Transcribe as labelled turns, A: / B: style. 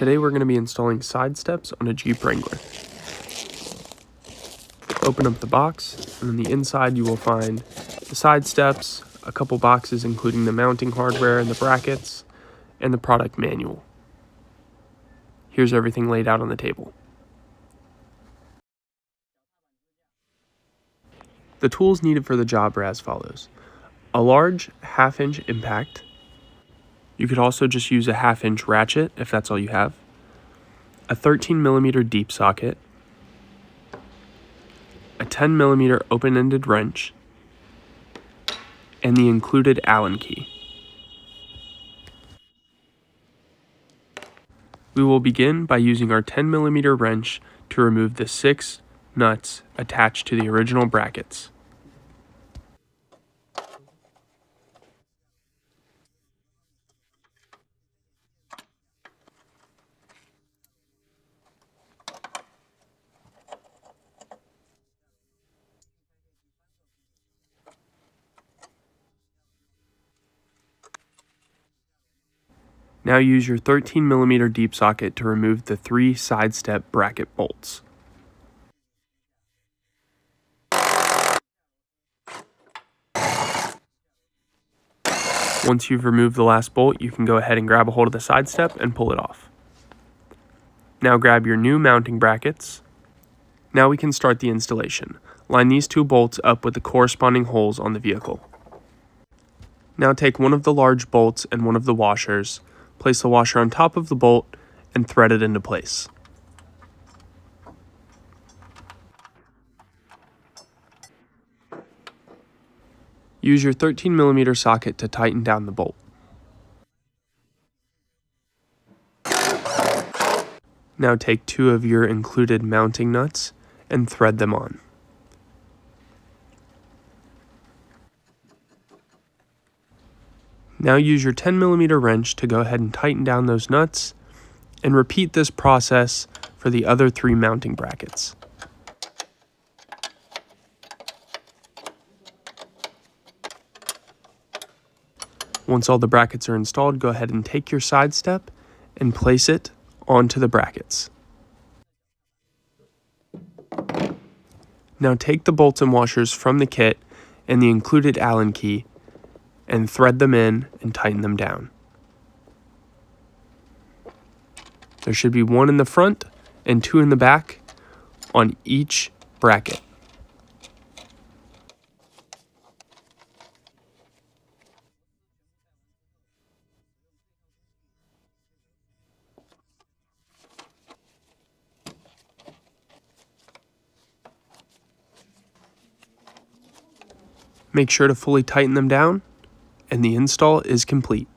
A: Today we're going to be installing side steps on a Jeep Wrangler. Open up the box, and on the inside you will find the side steps, a couple boxes including the mounting hardware and the brackets, and the product manual. Here's everything laid out on the table. The tools needed for the job are as follows: a large 1/2-inch impact. You could also just use a 1/2-inch ratchet if that's all you have. A 13mm deep socket. A 10mm open-ended wrench. And the included Allen key. We will begin by using our 10mm wrench to remove the 6 nuts attached to the original brackets. Now use your 13mm deep socket to remove the 3 side step bracket bolts. Once you've removed the last bolt, you can go ahead and grab a hold of the side step and pull it off. Now grab your new mounting brackets. Now we can start the installation. Line these 2 bolts up with the corresponding holes on the vehicle. Now take one of the large bolts and one of the washers, place the washer on top of the bolt, and thread it into place. Use your 13mm socket to tighten down the bolt. Now take 2 of your included mounting nuts and thread them on. Now use your 10mm wrench to go ahead and tighten down those nuts, and repeat this process for the other 3 mounting brackets. Once all the brackets are installed, go ahead and take your side step and place it onto the brackets. Now take the bolts and washers from the kit and the included Allen key and thread them in and tighten them down. There should be 1 in the front and 2 in the back on each bracket. Make sure to fully tighten them down, and the install is complete.